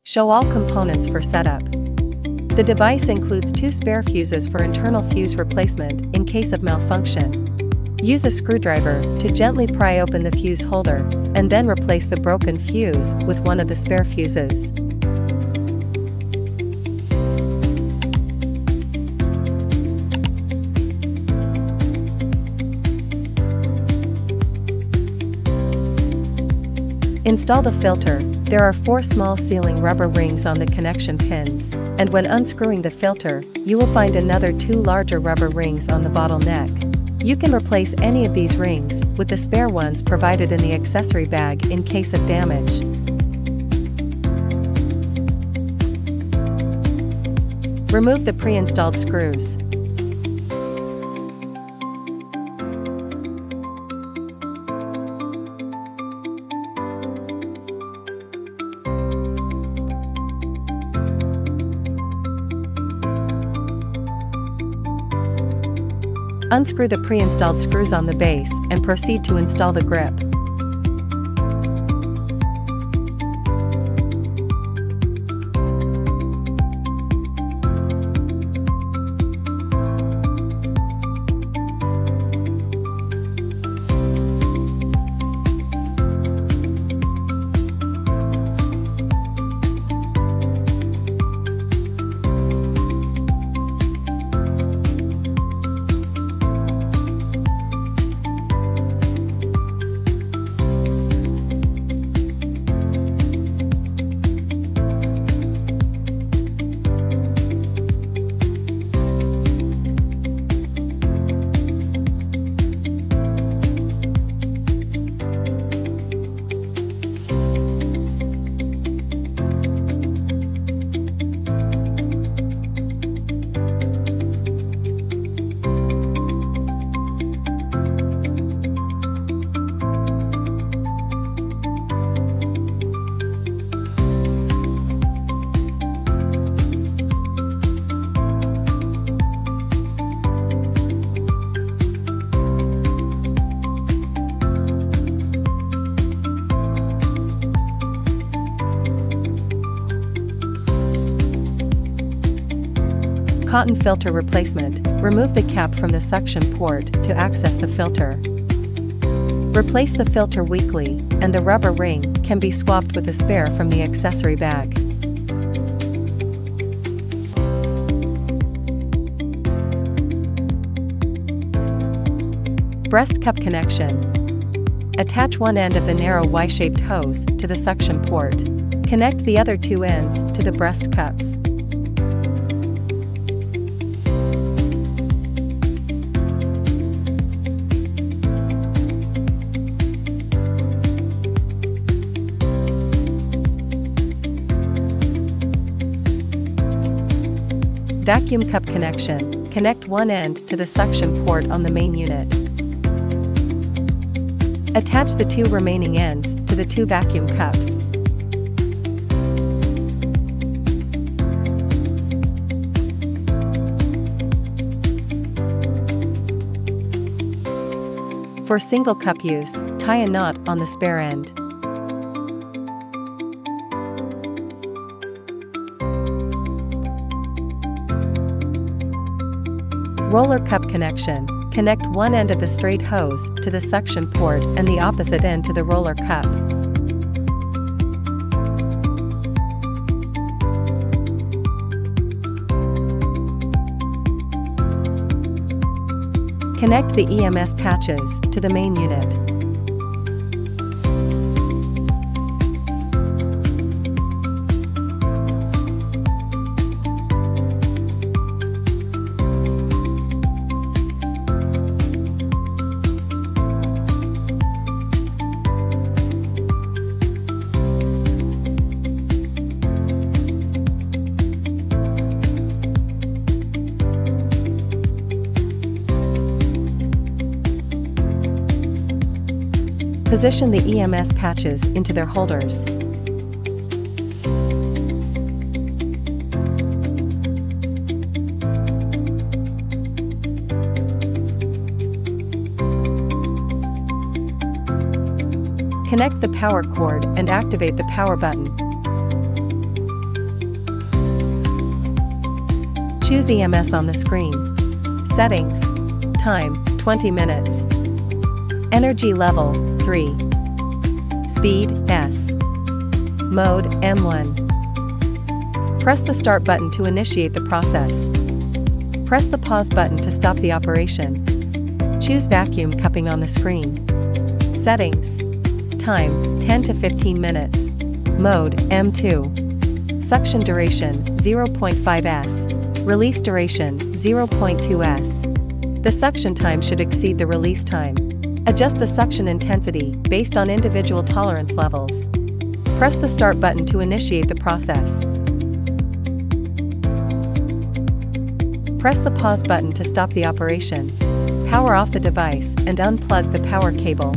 Show all components for setup. The device includes 2 spare fuses for internal fuse replacement in case of malfunction. Use a screwdriver to gently pry open the fuse holder, and then replace the broken fuse with one of the spare fuses. Install the filter. There are 4 small sealing rubber rings on the connection pins, and when unscrewing the filter, you will find another 2 larger rubber rings on the bottleneck. You can replace any of these rings with the spare ones provided in the accessory bag in case of damage. Remove the pre-installed screws. Unscrew the pre-installed screws on the base and proceed to install the grip. Cotton filter replacement. Remove the cap from the suction port to access the filter. Replace the filter weekly, and the rubber ring can be swapped with a spare from the accessory bag. Breast cup connection. Attach one end of the narrow Y-shaped hose to the suction port. Connect the other 2 ends to the breast cups. Vacuum cup connection. Connect one end to the suction port on the main unit. Attach the 2 remaining ends to the 2 vacuum cups. For single cup use, tie a knot on the spare end. Roller cup connection. Connect one end of the straight hose to the suction port and the opposite end to the roller cup. Connect the EMS patches to the main unit. Position the EMS patches into their holders. Connect the power cord and activate the power button. Choose EMS on the screen. Settings. Time, 20 minutes. Energy level, 3. Speed, S. Mode, M1. Press the start button to initiate the process. Press the pause button to stop the operation. Choose vacuum cupping on the screen. Settings. Time, 10 to 15 minutes. Mode, M2. Suction duration, 0.5 s. Release duration, 0.2 s. The suction time should exceed the release time. Adjust the suction intensity based on individual tolerance levels. Press the start button to initiate the process. Press the pause button to stop the operation. Power off the device and unplug the power cable.